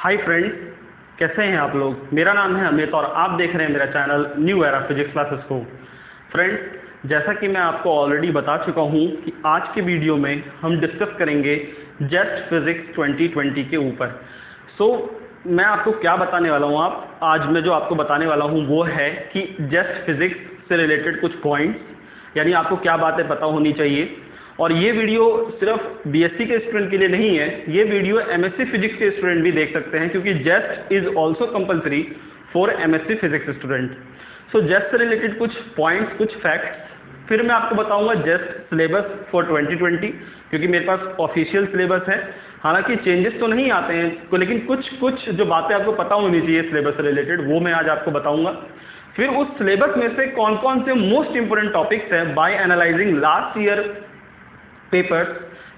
Hi friends, कैसे हैं आप लोग। मेरा नाम है अमित और आप देख रहे हैं मेरा channel new era physics classes को। फ्रेंड्स, जैसा कि मैं आपको ऑलरेडी बता चुका हूं कि आज के वीडियो में हम डिस्कस करेंगे जस्ट फिजिक्स 2020 के ऊपर। मैं आपको क्या बताने वाला हूं। आज मैं जो आपको बताने वाला हूं वो है कि जस्ट फिजिक्स से रिलेटेड कुछ पॉइंट्स, यानी आपको क्या बातें पता होनी चाहिए। और ये वीडियो सिर्फ बीएससी के स्टूडेंट के लिए नहीं है, ये वीडियो एमएससी फिजिक्स के स्टूडेंट भी देख सकते हैं, क्योंकि just is also compulsory for MSc physics student. Just say related कुछ पॉइंट्स, कुछ फैक्ट्स, फिर मैं आपको बताऊंगा जस्ट सिलेबस फॉर 2020, क्योंकि मेरे पास ऑफिशियल सिलेबस है। हालांकि चेंजेस तो नहीं आते हैं, लेकिन कुछ जो बातें आपको पता होनी चाहिए सिलेबस से रिलेटेड, वो मैं आज आपको बताऊंगा। फिर उस सिलेबस में से कौन कौन से मोस्ट इंपोर्टेंट टॉपिक्स हैं by analysing last year papers.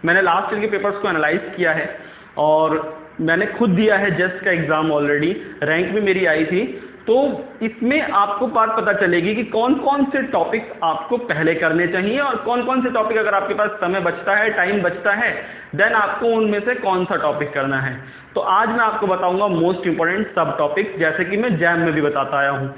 मैंने लास्ट ईयर के पेपर्स को एनालाइज किया है और मैंने खुद दिया है जस्ट का एग्जाम ऑलरेडी, रैंक भी मेरी आई थी। तो इसमें आपको बात पता चलेगी कि कौन कौन से टॉपिक आपको पहले करने चाहिए और कौन कौन से टॉपिक, अगर आपके पास समय बचता है, टाइम बचता है, देन आपको उनमें से कौन सा टॉपिक करना है। तो आज मैं आपको बताऊंगा मोस्ट इंपोर्टेंट सब टॉपिक, जैसे कि मैं जैम में भी बताता आया हूं।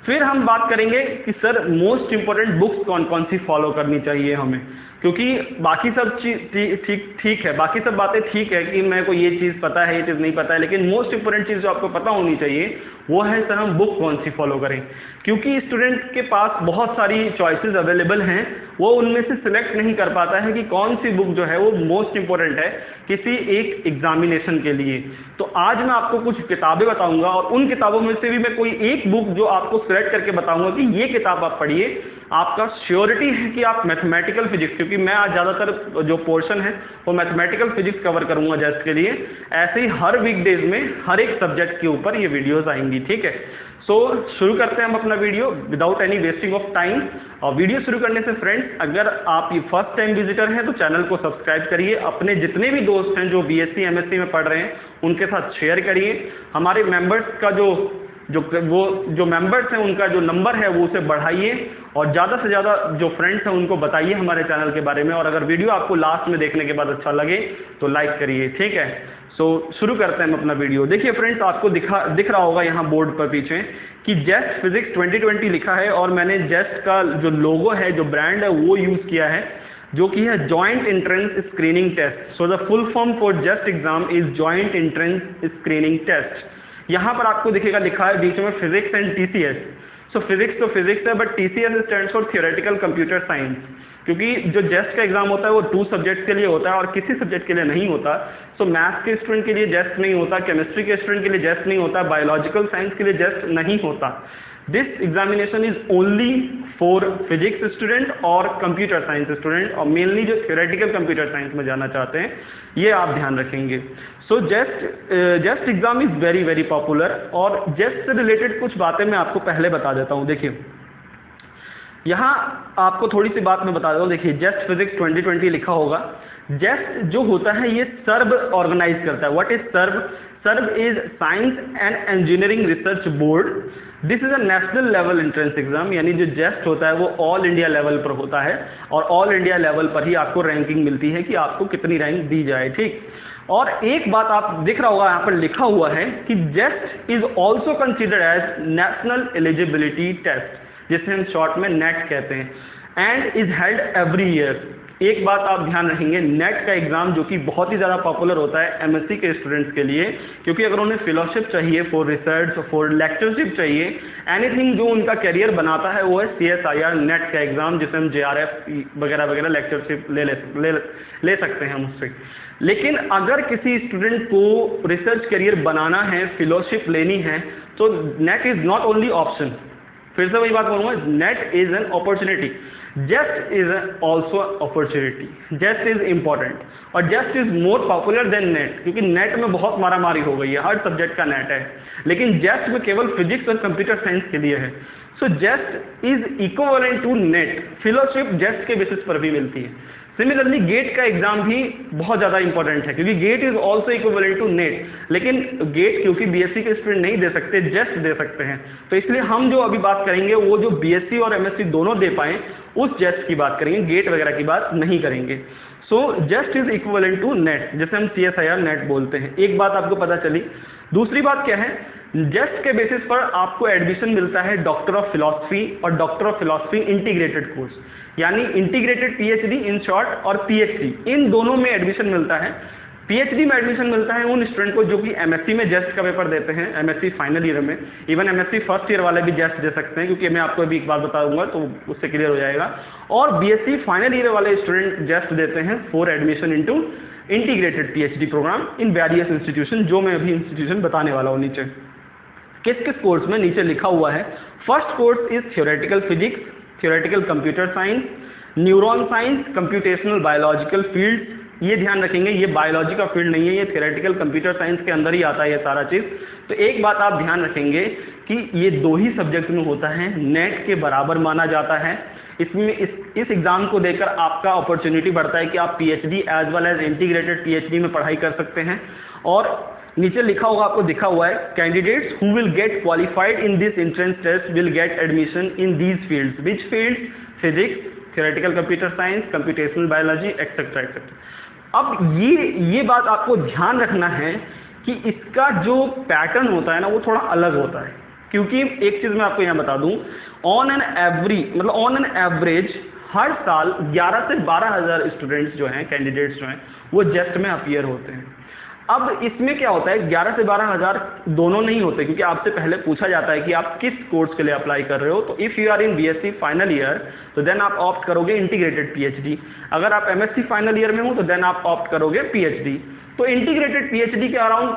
फिर हम बात करेंगे कि सर मोस्ट इंपोर्टेंट बुक्स कौन कौन सी फॉलो करनी चाहिए हमें, क्योंकि बाकी सब चीज ठीक है, बाकी सब बातें ठीक है कि मेरे को ये चीज पता है, ये चीज नहीं पता है, लेकिन मोस्ट इंपोर्टेंट चीज जो आपको पता होनी चाहिए वो है सर हम बुक कौन सी फॉलो करें। क्योंकि स्टूडेंट के पास बहुत सारी चॉइसेस अवेलेबल हैं, वो उनमें से सिलेक्ट नहीं कर पाता है कि कौन सी बुक जो है वो मोस्ट इंपोर्टेंट है किसी एक एग्जामिनेशन के लिए। तो आज मैं आपको कुछ किताबें बताऊंगा और उन किताबों में से भी मैं कोई एक बुक जो आपको सिलेक्ट करके बताऊंगा कि ये किताब आप पढ़िए। आपका श्योरिटी है कि आप मैथमेटिकल फिजिक्स, क्योंकि मैं आज ज्यादातर जो पोर्शन है वो मैथमेटिकल फिजिक्स कवर करूंगा जस्ट के लिए, ऐसे ही हर वीकडेज में हर एक सब्जेक्ट के ऊपर ये वीडियोस आएंगी, ठीक है। शुरू करते हैं हम अपना video without any wasting of time. और वीडियो शुरू करने से फ्रेंड्स, अगर आप ये फर्स्ट टाइम विजिटर हैं तो चैनल को सब्सक्राइब करिए, अपने जितने भी दोस्त हैं जो बीएससी एमएससी में पढ़ रहे हैं उनके साथ शेयर करिए। हमारे मेंबर्स का जो मेंबर्स हैं उनका जो नंबर है वो उसे बढ़ाइए और ज्यादा से ज्यादा जो फ्रेंड्स हैं उनको बताइए हमारे चैनल के बारे में। और अगर वीडियो आपको लास्ट में देखने के बाद अच्छा लगे तो लाइक करिए, ठीक है। शुरू करते हैं हम अपना वीडियो। देखिए फ्रेंड्स, आपको दिख रहा होगा यहाँ बोर्ड पर पीछे कि जस्ट फिजिक्स 2020 लिखा है और मैंने जस्ट का जो लोगो है, जो ब्रांड है, वो यूज किया है, जो कि है joint entrance screening test. The full form for JEST exam is joint entrance screening test. यहां पर आपको दिखेगा लिखा है बीच में फिजिक्स एंड टीसीएस। फिजिक्स तो फिजिक्स है, but TCS stands for theoretical computer science, क्योंकि जो जस्ट का एग्जाम होता है वो 2 सब्जेक्ट के लिए होता है और किसी सब्जेक्ट के लिए नहीं होता। मैथ्स के स्टूडेंट के लिए जस्ट नहीं होता, केमिस्ट्री के स्टूडेंट के लिए जस्ट नहीं होता, बायोलॉजिकल साइंस के लिए जस्ट नहीं होता। This examination is only for physics student और कंप्यूटर साइंस स्टूडेंट, और मेनली जो थियोरेटिकल कंप्यूटर साइंस में जाना चाहते हैं, ये आप ध्यान रखेंगे। Just exam is very very popular. और जस्ट से रिलेटेड कुछ बातें मैं आपको पहले बता देता हूं। देखिए यहां आपको थोड़ी सी बात मैं बता देता हूं। देखिए जस्ट फिजिक्स 2020 लिखा होगा। जस्ट जो होता है ये सर्ब ऑर्गेनाइज करता है। What is SERB? SERB is science and engineering research board. This is a national level entrance exam, यानी जो जस्ट होता है वो ऑल इंडिया लेवल पर होता है और ऑल इंडिया लेवल पर ही आपको रैंकिंग मिलती है कि आपको कितनी रैंक दी जाए, ठीक। और एक बात आप दिख रहा होगा यहाँ पर लिखा हुआ है कि JEST is also considered as national eligibility test, जिसे हम शॉर्ट में नेट कहते हैं, and is held every year. एक बात आप ध्यान रखेंगे, नेट का एग्जाम जो कि बहुत ही ज्यादा पॉपुलर होता है एमएससी के स्टूडेंट्स के लिए, क्योंकि अगर उन्हें फेलोशिप चाहिए, फॉर रिसर्च, फॉर लेक्चरशिप चाहिए, एनीथिंग जो उनका करियर बनाता है वो है CSIR नेट का एग्जाम, जिसे हम JRF वगैरह वगैरह लेक्चरशिप ले सकते हैं मुझसे। लेकिन अगर किसी स्टूडेंट को रिसर्च करियर बनाना है, फेलोशिप लेनी है, तो NET is not only option. फिर से वही बात बोलूंगा, NET is an opportunity, JEST is also opportunity. JEST is important और JEST is more popular than NET, क्योंकि नेट में बहुत मारामारी हो गई है, हर सब्जेक्ट का नेट है, लेकिन जस्ट में केवल फिजिक्स और कंप्यूटर साइंस के लिए है। JEST is equivalent to NET. Fellowship JEST के बेसिस पर भी मिलती है। सिमिलरली गेट का एग्जाम भी बहुत ज्यादा इंपॉर्टेंट है, क्योंकि GATE is also equivalent to NET, लेकिन गेट क्योंकि बीएससी के स्टूडेंट नहीं दे सकते, जस्ट दे सकते हैं, तो इसलिए हम जो अभी बात करेंगे वो जो बीएससी और एमएससी दोनों दे पाए उस जस्ट की बात करेंगे, गेट वगैरह की बात नहीं करेंगे। JEST is equivalent to NET, जिसे हम CSIR नेट बोलते हैं। एक बात आपको पता चली, दूसरी बात क्या है, जेस्ट के बेसिस पर आपको एडमिशन मिलता है डॉक्टर ऑफ फिलॉसफी और doctor of philosophy integrated course, यानी इंटीग्रेटेड पीएचडी इन शॉर्ट और पीएचडी, इन दोनों में एडमिशन मिलता है। पीएचडी में एडमिशन मिलता है उन स्टूडेंट को जो कि एमएससी में जेस्ट का पेपर देते हैं, एमएससी फाइनल ईयर में, इवन एमएससी फर्स्ट ईयर वाले भी जेस्ट दे सकते हैं, क्योंकि मैं आपको अभी एक बात बताऊंगा तो उससे क्लियर हो जाएगा। और बीएससी फाइनल ईयर वाले स्टूडेंट जेस्ट देते हैं for admission into integrated PhD programme in various institution, जो मैं अभी इंस्टीट्यूशन बताने वाला हूँ नीचे। किस किस कोर्स में नीचे लिखा हुआ है। First course is theoretical physics, theoretical computer science, neuron science, computational biological field. ये ध्यान रखेंगे, ये बायोलॉजी का फील्ड नहीं है, ये थ्योरेटिकल कंप्यूटर साइंस के अंदर ही आता है ये सारा चीज। तो एक बात आप ध्यान रखेंगे कि ये दो ही सब्जेक्ट में होता है, नेट के बराबर माना जाता है। इसमें इस एग्जाम को देकर आपका अपॉर्चुनिटी बढ़ता है कि आप PhD as well as integrated PhD में पढ़ाई कर सकते हैं। और नीचे लिखा होगा, आपको दिखा हुआ है, candidates who will get qualified in this entrance test will get admission in these fields. Which field? Physics, theoretical computer science, computational biology, etcetera etcetera. अब ये बात आपको ध्यान रखना है कि इसका जो पैटर्न होता है ना वो थोड़ा अलग होता है, क्योंकि एक चीज मैं आपको यहां बता दूं, ऑन एन एवरेज हर साल 11 से 12,000 स्टूडेंट्स जो हैं, कैंडिडेट्स जो हैं, वो जेस्ट में अपीयर होते हैं। अब इसमें क्या होता है, 11 से 12,000 दोनों नहीं होते, क्योंकि आपसे पहले पूछा जाता है कि आप किस कोर्स के लिए अप्लाई कर रहे हो। तो if you are in BSc final year तो देन आप ऑप्ट करोगे इंटीग्रेटेड पीएचडी। अगर आप एमएससी फाइनल ईयर में हो तो देन आप ऑप्ट करोगे पीएचडी। तो इंटीग्रेटेड पीएचडी के अराउंड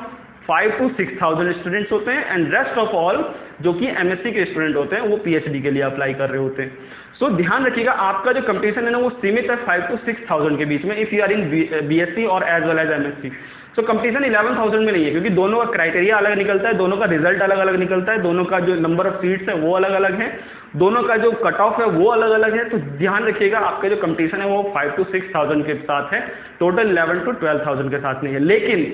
5 to 6,000 स्टूडेंट्स होते हैं, एंड रेस्ट ऑफ ऑल जो कि एमएससी के स्टूडेंट होते हैं वो पीएचडी के लिए अप्लाई कर रहे होते हैं। सो ध्यान रखिएगा, आपका जो कंपटीशन है ना वो सीमित है 5 to 6,000 के बीच में, if you are in BSc और एज वेल एज एमएससी। तो कंपटीशन 11,000 में नहीं है, क्योंकि दोनों का क्राइटेरिया अलग निकलता है, दोनों का रिजल्ट अलग अलग निकलता है, दोनों का जो नंबर ऑफ सीट्स है वो अलग अलग है, दोनों का जो कट ऑफ है वो अलग अलग है। तो ध्यान रखिएगा, आपका जो कंपटीशन है वो 5 to 6,000 के साथ है, टोटल 11 to 12,000 के साथ नहीं है। लेकिन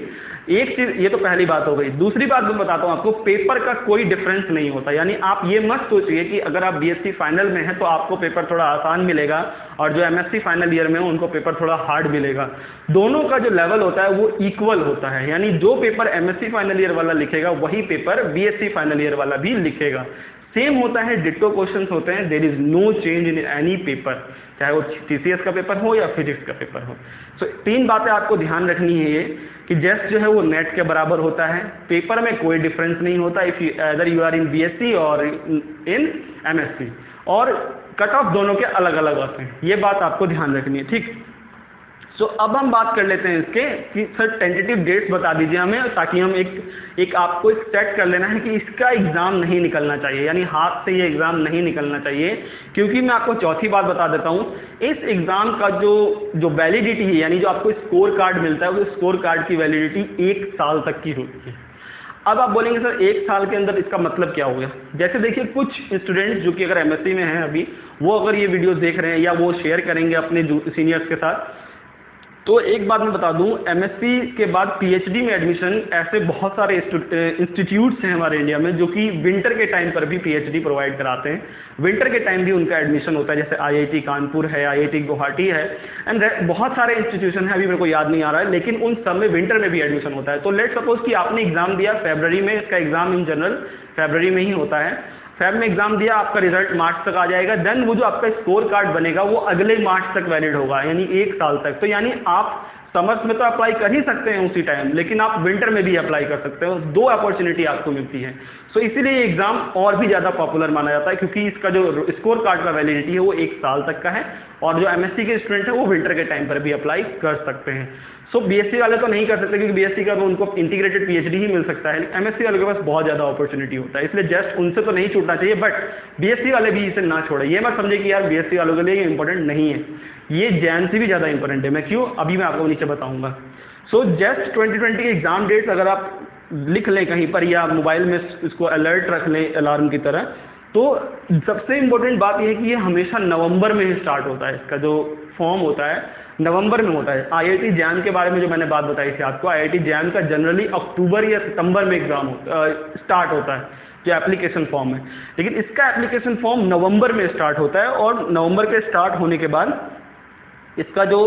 एक चीज, ये तो पहली बात हो गई। दूसरी बात मैं बताता हूं आपको, पेपर का कोई डिफरेंस नहीं होता। यानी आप ये मत सोचिए कि अगर आप बीएससी फाइनल में है तो आपको पेपर थोड़ा आसान मिलेगा और जो एमएससी फाइनल ईयर में हो उनको पेपर थोड़ा हार्ड मिलेगा। दोनों का जो लेवल होता है वो इक्वल होता है, यानी जो पेपर एमएससी फाइनल ईयर वाला लिखेगा वही पेपर बीएससी फाइनल ईयर वाला भी लिखेगा। सेम होता है, डिट्टो क्वेश्चंस होते हैं, there is no change in any paper, चाहे वो टीसीएस का पेपर हो या फिजिक्स का पेपर हो। सो 3 बातें आपको ध्यान रखनी है, ये कि जेस्ट जो है वो नेट के बराबर होता है, पेपर में कोई डिफरेंस नहीं होता if either you are in BSc और इन एमएससी, और कट ऑफ दोनों के अलग अलग होते हैं। ये बात आपको ध्यान रखनी है, ठीक। सो अब हम बात कर लेते हैं इसके कि सर टेंटेटिव डेट्स बता दीजिए हमें, ताकि हम एक आपको एक सेट कर लेना है कि इसका एग्जाम नहीं निकलना चाहिए, यानी हाथ से ये एग्जाम नहीं निकलना चाहिए। क्योंकि मैं आपको चौथी बात बता देता हूं, इस एग्जाम का जो वैलिडिटी है, यानी जो आपको स्कोर कार्ड मिलता है, वो स्कोर कार्ड की वैलिडिटी 1 साल तक की होती है। अब आप बोलेंगे सर 1 साल के अंदर इसका मतलब क्या हो गया। जैसे देखिए, कुछ स्टूडेंट्स जो कि अगर एमएससी में हैं अभी, वो अगर ये वीडियो देख रहे हैं या वो शेयर करेंगे अपने सीनियर्स के साथ, तो एक बात मैं बता दूं, एमएससी के बाद पीएचडी में एडमिशन ऐसे बहुत सारे इंस्टीट्यूट्स हैं हमारे इंडिया में जो कि विंटर के टाइम पर भी पीएचडी प्रोवाइड कराते हैं। विंटर के टाइम भी उनका एडमिशन होता है, जैसे आईआईटी कानपुर है, आईआईटी गुवाहाटी है, एंड बहुत सारे इंस्टीट्यूशन है, अभी मेरे को याद नहीं आ रहा है, लेकिन उन सब में विंटर में भी एडमिशन होता है। तो लेट सपोज कि आपने एग्जाम दिया फरवरी में, इसका एग्जाम इन जनरल फरवरी में ही होता है, फेब में एग्जाम दिया, आपका रिजल्ट मार्च तक आ जाएगा, देन वो जो आपका स्कोर कार्ड बनेगा वो अगले मार्च तक वैलिड होगा, यानी 1 साल तक। तो यानी आप समर्स में तो अप्लाई कर ही सकते हैं उसी टाइम, लेकिन आप विंटर में भी अप्लाई कर सकते हो, 2 अपॉर्चुनिटी आपको मिलती है। सो इसीलिए एग्जाम और भी ज्यादा पॉपुलर माना जाता है, क्योंकि इसका जो स्कोर कार्ड का वैलिडिटी है वो 1 साल तक का है, और जो एमएससी के स्टूडेंट है वो विंटर के टाइम पर भी अप्लाई कर सकते हैं। सो बीएससी वाले तो नहीं कर सकते, क्योंकि बीएससी का तो उनको इंटीग्रेटेड पीएचडी ही मिल सकता है, एमएससी वाले के पास बहुत ज्यादा अपॉर्चुनिटी होता है, इसलिए जस्ट उनसे तो नहीं छूटना चाहिए, बट बीएससी वाले भी इसे ना छोड़े। ये मत समझे कि यार बीएससी वालों के लिए ये इंपॉर्टेंट नहीं है, ये जैन से भी ज्यादा इंपॉर्टेंट है। मैं क्यों, अभी मैं आपको नीचे बताऊंगा। सो जस्ट 2020 के एग्जाम डेट्स अगर आप लिख लें कहीं पर या मोबाइल में इसको अलर्ट रख लें अलार्म की तरह, तो सबसे इंपॉर्टेंट बात यह है कि ये हमेशा नवंबर में ही स्टार्ट होता है, इसका जो फॉर्म होता है नवंबर में होता है। आईआईटी जैन के बारे में जो मैंने बात बताई थी आपको, आईआईटी जैन का जनरली अक्टूबर या सितंबर में एग्जाम स्टार्ट होता है, जो एप्लीकेशन फॉर्म है, लेकिन इसका एप्लीकेशन फॉर्म नवंबर में स्टार्ट होता है, और नवंबर के स्टार्ट होने के बाद इसका जो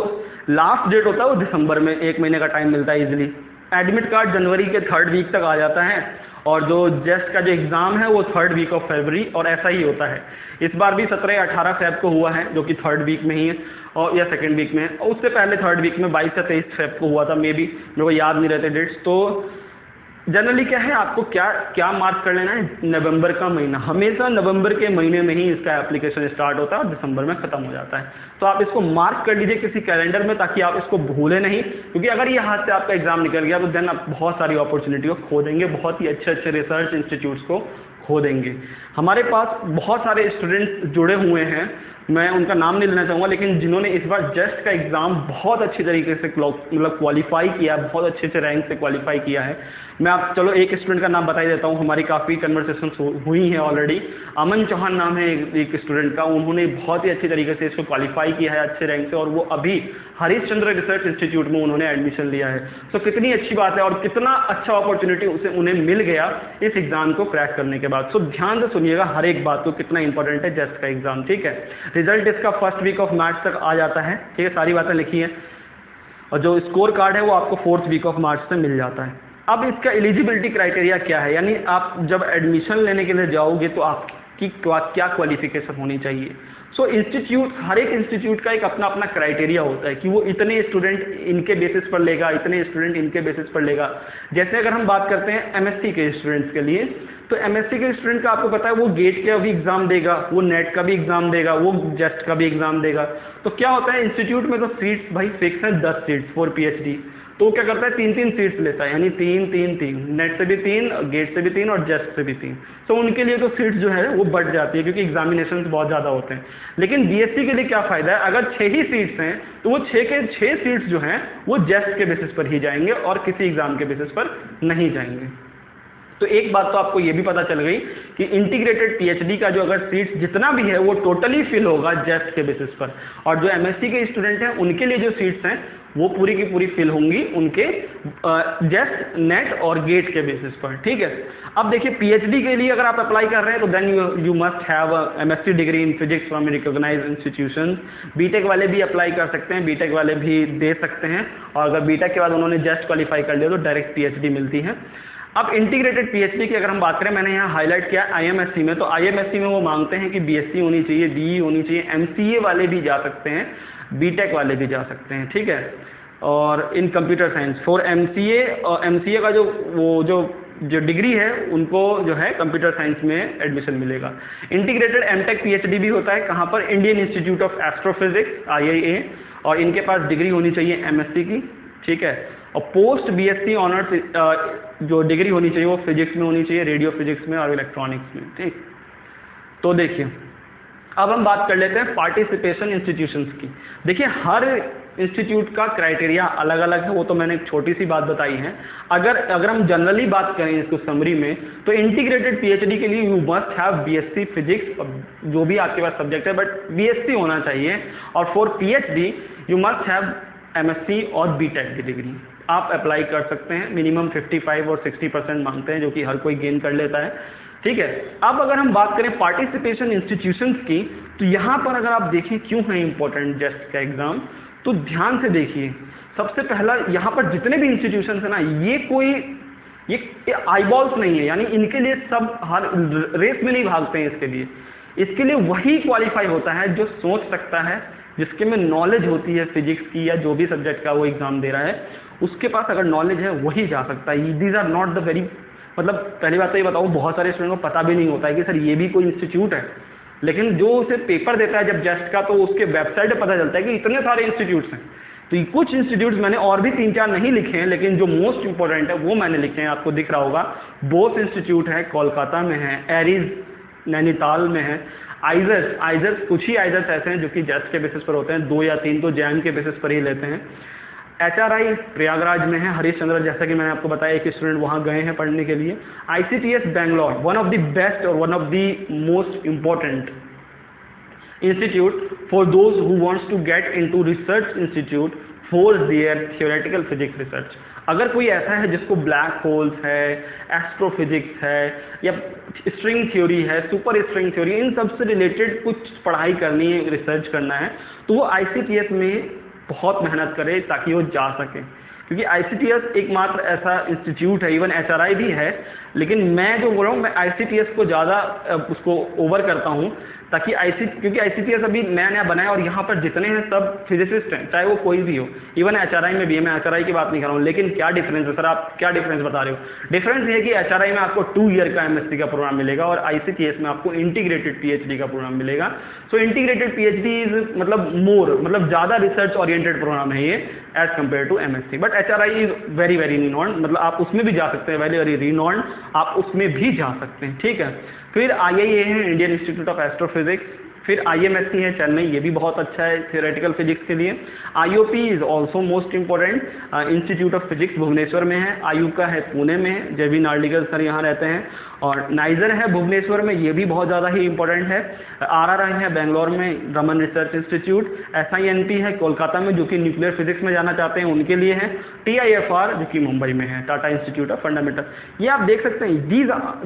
लास्ट डेट होता है वो दिसंबर में, 1 महीने का टाइम मिलता है इजिली, एडमिट कार्ड जनवरी के 3rd वीक तक आ जाता है और जो जेस्ट का जो एग्जाम है वो 3rd वीक ऑफ फरवरी, और ऐसा ही होता है। इस बार भी 17-18 फेब को हुआ है जो कि 3rd वीक में ही है और या 2nd वीक में है, और उससे पहले 3rd वीक में 22 या 23 फेब को हुआ था, मे बी मेरे को याद नहीं रहते डेट्स। तो जनरली क्या है, आपको क्या मार्क कर लेना है, नवंबर का महीना, हमेशा नवंबर के महीने में ही इसका एप्लीकेशन स्टार्ट होता है और दिसंबर में खत्म हो जाता है। तो आप इसको मार्क कर लीजिए किसी कैलेंडर में ताकि आप इसको भूलें नहीं, क्योंकि अगर ये हाथ से आपका एग्जाम निकल गया तो देन आप बहुत सारी अपॉर्चुनिटी को खो देंगे, बहुत ही अच्छे अच्छे रिसर्च इंस्टीट्यूट्स को खो देंगे। हमारे पास बहुत सारे स्टूडेंट्स जुड़े हुए हैं, मैं उनका नाम नहीं लेना चाहूंगा, लेकिन जिन्होंने इस बार जेस्ट का एग्जाम बहुत अच्छी तरीके से मतलब क्वालिफाई किया, बहुत अच्छे अच्छे रैंक से क्वालिफाई किया है। मैं आप चलो एक स्टूडेंट का नाम बता ही देता हूँ, हमारी काफ़ी कन्वर्सेशन हुई है ऑलरेडी। अमन चौहान नाम है एक स्टूडेंट का, उन्होंने बहुत ही अच्छी तरीके से इसको क्वालिफाई किया है अच्छे रैंक से, और वो अभी हरिश्चंद्र रिसर्च इंस्टीट्यूट में उन्होंने एडमिशन लिया है। तो कितनी अच्छी बात है और कितना अच्छा अपॉर्चुनिटी उन्हें मिल गया इस एग्जाम को क्रैक करने के बाद। सो ध्यान से सुनिएगा हर एक बात को, कितना इंपॉर्टेंट है जेस्ट का एग्जाम, ठीक है। रिजल्ट इसका 1st वीक ऑफ मार्च तक आ जाता है, ठीक है, सारी बातें लिखी है, और जो स्कोर कार्ड है वो आपको 4th वीक ऑफ मार्च से मिल जाता है। अब इसका एलिजिबिलिटी क्राइटेरिया क्या है, यानी आप जब एडमिशन लेने के लिए जाओगे तो आपकी क्या क्वालिफिकेशन होनी चाहिए। सो इंस्टीट्यूट, हर एक इंस्टीट्यूट का एक अपना अपना क्राइटेरिया होता है कि वो इतने स्टूडेंट इनके बेसिस पर लेगा, इतने स्टूडेंट इनके बेसिस पर लेगा। जैसे अगर हम बात करते हैं एमएससी के स्टूडेंट्स के लिए, तो एमएससी के स्टूडेंट का आपको पता है वो गेट का भी एग्जाम देगा, वो नेट का भी एग्जाम देगा, वो जेस्ट का भी एग्जाम देगा। तो क्या होता है इंस्टीट्यूट में तो सीट्स भाई फिक्स है 10 सीट्स फॉर पीएचडी, तो क्या करता है 3-3 सीट्स लेता है, यानी 3-3-3, नेट से भी 3, गेट से भी 3 और जेस्ट से भी 3। तो उनके लिए तो सीट्स जो है वो बढ़ जाती है क्योंकि एग्जामिनेशन बहुत ज्यादा होते हैं। लेकिन बीएससी के लिए क्या फायदा है, अगर 6 ही सीट्स हैं तो वो 6 के 6 सीट्स जो हैं वो जेस्ट के बेसिस पर ही जाएंगे और किसी एग्जाम के बेसिस पर नहीं जाएंगे। तो एक बात तो आपको ये भी पता चल गई कि इंटीग्रेटेड पीएचडी का जो अगर सीट्स जितना भी है वो टोटली फिल होगा जेस्ट के बेसिस पर, और जो एमएससी के स्टूडेंट हैं उनके लिए जो सीट्स हैं वो पूरी की पूरी फिल होंगी उनके जेस्ट, नेट और गेट के बेसिस पर, ठीक है। अब देखिए पीएचडी के लिए अगर आप अप्लाई कर रहे हैं तो then you must have MSc degree in physics from recognised institutions. BTech वाले भी अप्लाई कर सकते हैं, बीटेक वाले भी दे सकते हैं, और अगर बीटेक के बाद उन्होंने जेस्ट क्वालिफाई कर लिया तो डायरेक्ट पीएचडी मिलती है। अब इंटीग्रेटेड पीएचडी की अगर हम बात करें, मैंने यहाँ हाईलाइट किया आईएमएससी में, तो आईएमएससी में वो मांगते हैं कि बीएससी होनी चाहिए, बीई होनी चाहिए, एमसीए वाले भी जा सकते हैं, बीटेक वाले भी जा सकते हैं, ठीक है। और इन कंप्यूटर साइंस फॉर एमसीए, और एमसीए का जो डिग्री है उनको जो है कंप्यूटर साइंस में एडमिशन मिलेगा। इंटीग्रेटेड एमटेक पीएचडी भी होता है, कहाँ पर, Indian institute of astrophysics IIA, और इनके पास डिग्री होनी चाहिए एमएससी की, ठीक है। और पोस्ट बीएससी ऑनर्स जो डिग्री होनी चाहिए वो फिजिक्स में होनी चाहिए, रेडियो फिजिक्स में और इलेक्ट्रॉनिक्स में, ठीक। तो देखिए अब हम बात कर लेते हैं पार्टिसिपेशन इंस्टीट्यूशंस की। देखिए हर इंस्टीट्यूट का क्राइटेरिया अलग अलग है, वो तो मैंने एक छोटी सी बात बताई है। अगर हम जनरली बात करें इसको समरी में, तो इंटीग्रेटेड पीएचडी के लिए you must have BSc physics, जो भी आपके पास सब्जेक्ट है बट बीएससी होना चाहिए, और for PhD you must have MSc और बीटेक की डिग्री। आप अप्लाई कर सकते हैं, मिनिमम 55 और 60% मांगते हैं, जो कि हर कोई गेन कर लेता है, ठीक है। अब अगर हम बात करें पार्टिसिपेशन इंस्टीट्यूशंस की, तो यहां पर अगर आप देखें क्यों है इंपॉर्टेंट जेस्ट का एग्जाम, तो ध्यान से देखिए। सबसे पहला यहाँ पर जितने भी इंस्टीट्यूशंस है ना, ये आईबॉल्स नहीं है, यानी इनके लिए सब हर रेस में नहीं भागते हैं। इसके लिए वही क्वालिफाई होता है जो सोच सकता है, जिसके में नॉलेज होती है फिजिक्स की या जो भी सब्जेक्ट का वो एग्जाम दे रहा है, उसके पास अगर नॉलेज है वही जा सकता है। These are not the very, मतलब पहली बात तो ये बताऊं, बहुत सारे स्टूडेंट को पता भी नहीं होता है कि सर ये भी कोई इंस्टीट्यूट है, लेकिन जो उसे पेपर देता है जब जेस्ट का, तो उसके वेबसाइट पे पता चलता है कि इतने सारे इंस्टीट्यूट्स हैं। तो कुछ इंस्टीट्यूट्स मैंने और भी 3-4 नहीं लिखे हैं, लेकिन जो मोस्ट इंपॉर्टेंट है वो मैंने लिखे हैं, आपको दिख रहा होगा। बोस इंस्टीट्यूट है, कोलकाता में है, एरीज नैनीताल में है, आइजर्स कुछ ही आइजर्स ऐसे हैं जो कि जेस्ट के बेसिस पर होते हैं, 2 या 3 तो जैम के बेसिस पर ही लेते हैं। HRI प्रयागराज में है, हरिश्चंद्र, जैसा कि मैंने आपको बताया एक स्टूडेंट वहां गए हैं पढ़ने के लिए। ICTS Bangalore, one of the best और one of the most important institute for those who wants to get into research institute for their theoretical physics research. अगर कोई ऐसा है जिसको ब्लैक होल्स है, एस्ट्रोफिजिक्स है, या स्ट्रिंग थ्योरी है, सुपर स्ट्रिंग थ्योरी, इन सब से रिलेटेड कुछ पढ़ाई करनी है, रिसर्च करना है, तो वो ICTS में बहुत मेहनत करे ताकि वो जा सके। क्योंकि ICTS एकमात्र ऐसा इंस्टीट्यूट है, इवन HRI भी है, लेकिन मैं जो बोल रहा हूँ मैं ICTS को ज़्यादा उसको ओवर करता हूँ, ताकि क्योंकि ICTS अभी नया नया बनाया और यहाँ पर जितने हैं सब फिजिसिस्ट हैं, चाहे वो कोई भी हो, इवन HRI में भी है, मैं HRI की बात नहीं कर रहा हूँ, लेकिन क्या डिफरेंस है सर, आप क्या डिफरेंस बता रहे हो? डिफरेंस ये है कि HRI में आपको 2 ईयर का MSc का प्रोग्राम मिलेगा और ICTS में आपको इंटीग्रेटेड PhD का प्रोग्राम मिलेगा। सो इंटीग्रेटेड PhD इज मतलब ज़्यादा रिसर्च ओरिएंटेड प्रोग्राम है ये as compare to MSc, but HRI is very very renowned, मतलब आप उसमें भी जा सकते हैं, वेरी वेरी रिनॉन्ड, आप उसमें भी जा सकते हैं, ठीक है। फिर IIA है, इंडियन इंस्टीट्यूट ऑफ एस्ट्रोफिजिक्स, फिर IMSc है चेन्नई, ये भी बहुत अच्छा है थियोरेटिकल फिजिक्स के लिए। IOP is also most important, institute of physics Bhubaneswar में है, आयुका है पुणे में है, जेबी नार्लिकर सर यहाँ रहते हैं, और नाइजर है भुवनेश्वर में, ये भी बहुत ज़्यादा ही इंपॉर्टेंट है। RRI है बेंगलोर में, रमन रिसर्च इंस्टीट्यूट, SINP है कोलकाता में, जो कि न्यूक्लियर फिजिक्स में जाना चाहते हैं उनके लिए है, TIFR जो कि मुंबई में है, टाटा इंस्टीट्यूट ऑफ फंडामेंटल। ये आप देख सकते हैं,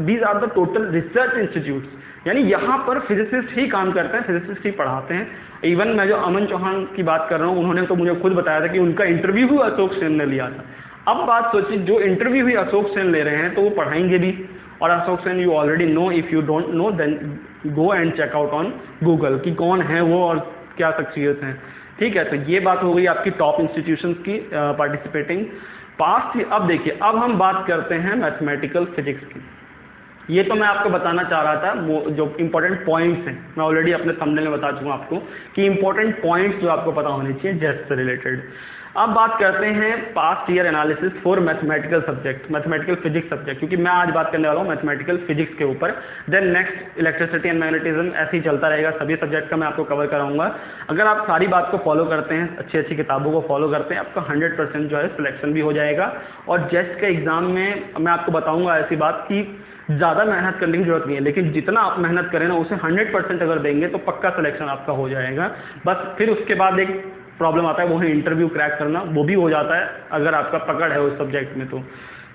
these are the total research institutes, यानी यहाँ पर फिजिसिस्ट ही काम करते हैं, फिजिसिस्ट ही पढ़ाते हैं। इवन मैं जो अमन चौहान की बात कर रहा हूँ, उन्होंने तो मुझे खुद बताया था कि उनका इंटरव्यू भी अशोक सेन ने लिया था। अब बात सोचिए, जो इंटरव्यू भी अशोक सेन ले रहे हैं तो वो पढ़ाएंगे भी, और Ashoke Sen you already know, if you don't know then go and check out on Google कि कौन है वो और क्या शख्सियत है, ठीक है। तो ये बात हो गई आपकी टॉप इंस्टीट्यूशंस की पार्टिसिपेटिंग पास्ट। अब देखिए, अब हम बात करते हैं मैथमेटिकल फिजिक्स की। ये तो मैं आपको बताना चाह रहा था, वो जो इंपॉर्टेंट पॉइंट्स हैं, मैं ऑलरेडी अपने थंबनेल में बता चुका आपको कि इंपॉर्टेंट पॉइंट्स जो आपको पता होने चाहिए जेस्ट से रिलेटेड। अब बात करते हैं past year analysis for mathematical subject, mathematical physics subject, क्योंकि मैं आज बात करने वाला हूँ मैथमेटिकल फिजिक्स के ऊपर। Then next electricity and magnetism, ऐसे ही चलता रहेगा, सभी सब्जेक्ट का मैं आपको कवर कराऊंगा। अगर आप सारी बात को फॉलो करते हैं, अच्छी अच्छी किताबों को फॉलो करते हैं, आपका 100% जो है सिलेक्शन भी हो जाएगा। और जेस्ट के एग्जाम में मैं आपको बताऊंगा ऐसी बात कि ज़्यादा मेहनत करने की जरूरत नहीं है, लेकिन जितना आप मेहनत करें ना उसे 100% अगर देंगे तो पक्का सिलेक्शन आपका हो जाएगा। बस फिर उसके बाद एक प्रॉब्लम आता है, वो है इंटरव्यू क्रैक करना, वो भी हो जाता है अगर आपका पकड़ है उस सब्जेक्ट में तो।